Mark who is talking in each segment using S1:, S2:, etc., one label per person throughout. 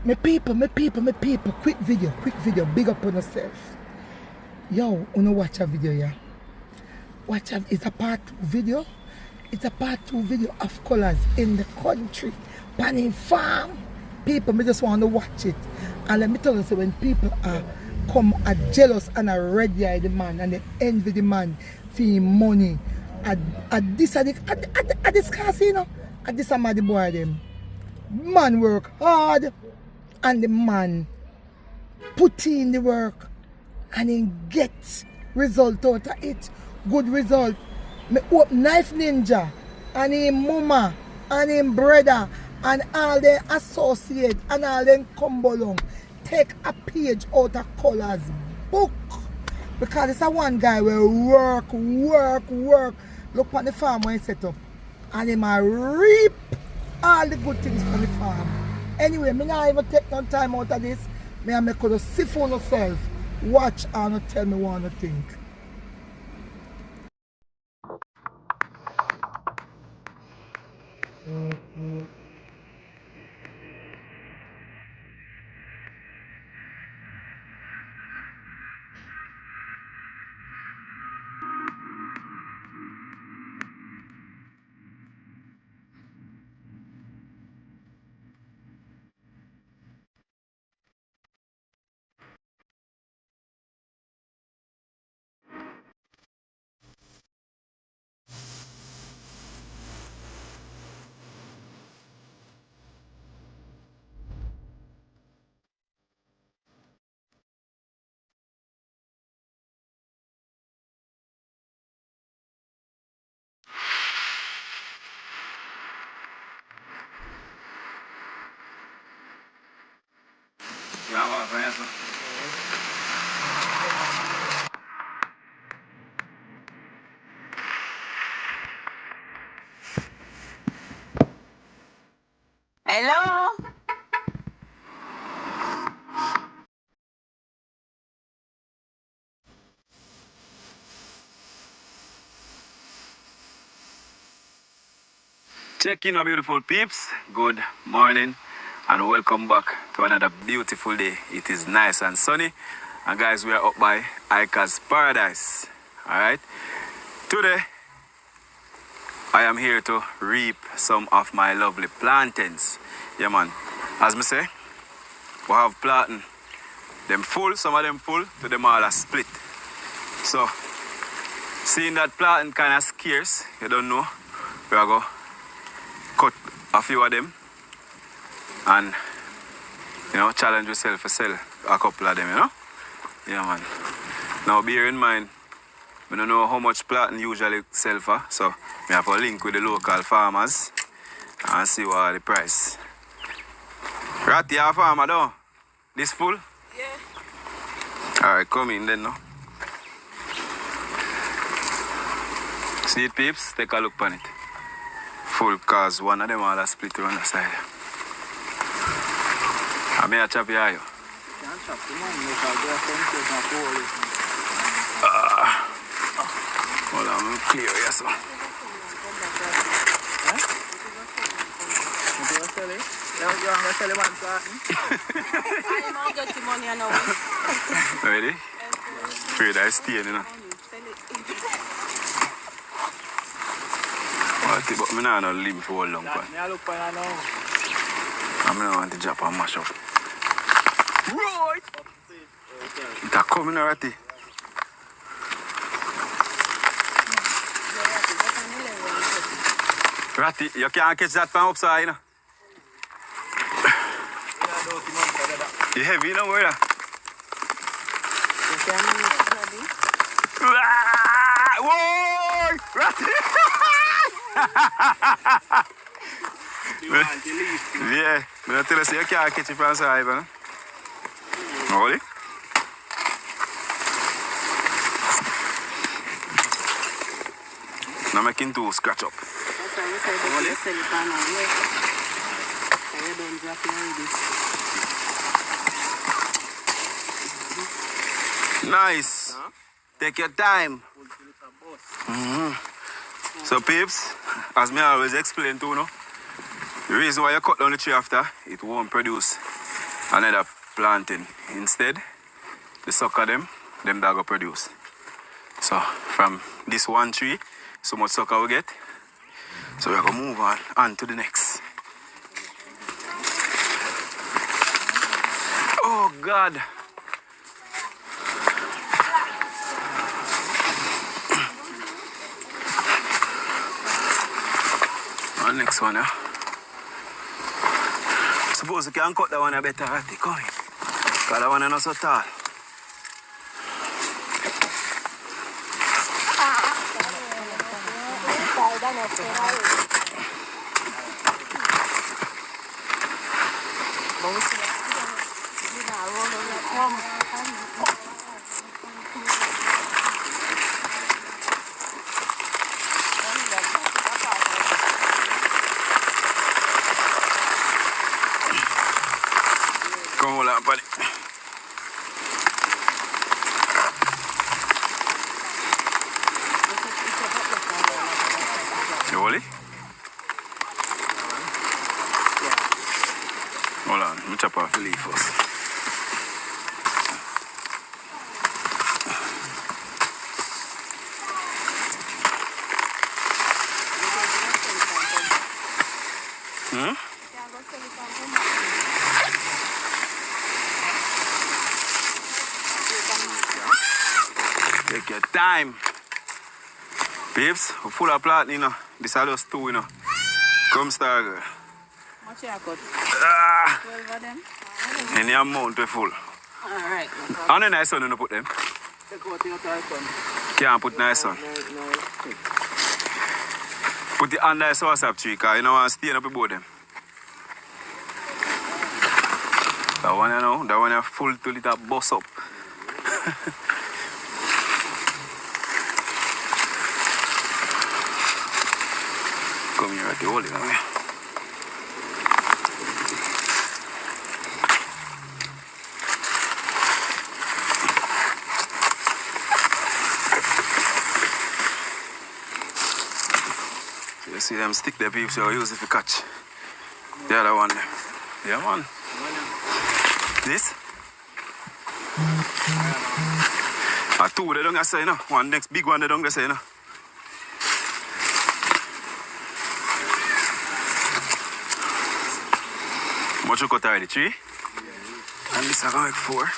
S1: My people, quick video, big up on yourself. Yo, wanna watch a video, yeah? It's a part 2 video. It's a part 2 video of Colaz in the country, panning farm. People, me just want to watch it. And let me tell you, so when people are jealous and are ready at the man and they envy the man for him money, at this casino, at this the boy them. Man work hard and the man put in the work and he gets result out of it. Good result. Me hope Knife Ninja and him mama and him brother and all the associates and all them come along take a page out of Colaz book, because it's a one guy will work. Look on the farm when he set up and he might reap all the good things from the farm. Anyway, me not even take no time out of this. Me and make you see for yourself. Watch and not tell me what you think.
S2: Hello?
S3: Check in, my beautiful peeps. Good morning and welcome back to another beautiful day. It is nice and sunny. And guys, we are up by Ika's Paradise. Alright. Today, I am here to reap some of my lovely plantains. Yeah man. As me say, we have plantain. Them full, some of them full, to them all are split. So, seeing that plantain kind of scarce, you don't know, we are going cut a few of them and, you know, challenge yourself to sell a couple of them, you know? Yeah, man. Now, bear in mind, I don't know how much plantain usually sell for, so we have to link with the local farmers and see what the price. Ratty, a farmer, though? This full?
S2: Yeah.
S3: Alright, come in then, no? See it, peeps? Take a look on it. Full, cause one of them all are split on the side. I may chop your eye. Hold on, I'm clear here, so. Ready? Afraid I stay, you know. But I don't live for a long time. I don't want to drop and mash up. Right! It's coming already. Ratty, you can't catch that from upside, you know. You heavy, you know, where? Whoa! Ratty! Yeah, but I tell you, you can't catch it from outside, man. Really? Now making two scratch up. Nice. Take your time. So peeps, as me always explain to you, the reason why you cut down the tree after, it won't produce. another planting. Instead, the sucker them that go produce. So from this one tree, so much sucker we get. So we're gonna move on to the next. Oh God. And next one, yeah. Suppose you can cut that one a better at it, come in. Because that one is not so tall. Come on, buddy. You hold it? Hold on, let me chop off the leaf first. Take your time. Babes, we're full of plant, you know. This are just two, you know. Come star girl.
S2: Much you cut? 12 of them.
S3: Any amount we full.
S2: Alright.
S3: How many nice one you put them?
S2: Take out your nice one.
S3: Can't put nice one. Put it under the sauce tree, because you know want to stain up about them. That one, you know, that one is full to little bust up. Come here at the hole, you know. You see them stick there, people, so use it to catch. The other one there. Yeah, man. This? Two they don't say, you know. One next big one they don't say, you know. Much you cut already? 3? And this is going to make 4.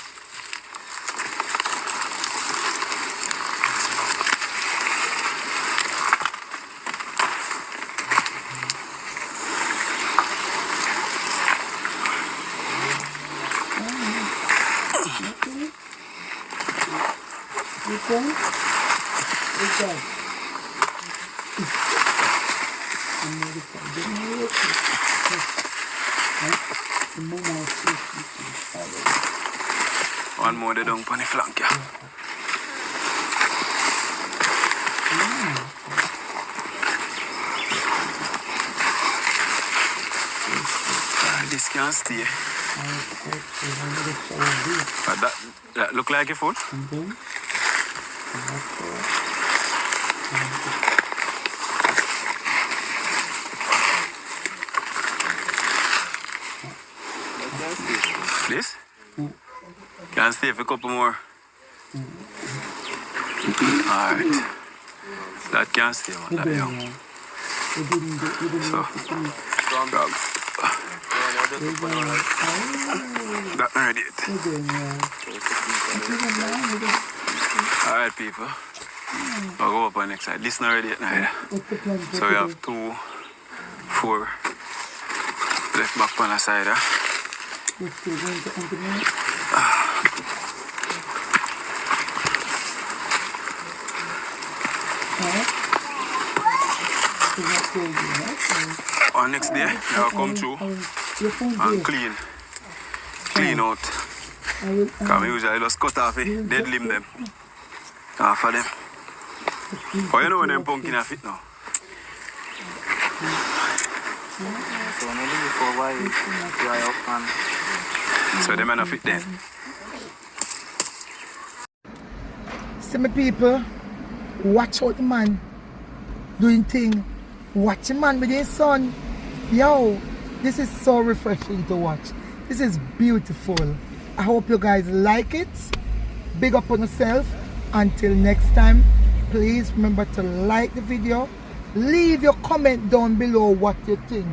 S3: One more they don't put on the flank, yeah. This can't stay. That look like a food? This? Can stay for a couple more. Alright. That can stay, man. That young. So, grab. That ready it. Alright, people. I'll go up on the next side. This not ready yet neither. So we have 2, 4 left back on the side. On next day, I'll come through and clean out. Because we usually just cut off it, dead limb them. Half of them. But you know when them pumpkin are fit now?
S2: So when you leave for a while, dry up and...
S3: So them are not fit then.
S1: See my people, watch out the man doing thing. Watch the man with his son. Yo, this is so refreshing to watch. This is beautiful. I hope you guys like it. Big up on yourself. Until next time, please remember to like the video. Leave your comment down below what you think.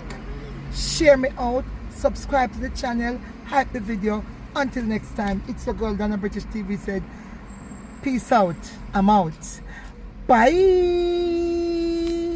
S1: Share me out. Subscribe to the channel. Hype the video. Until next time, it's your girl Donna British TV said, peace out. I'm out. Bye.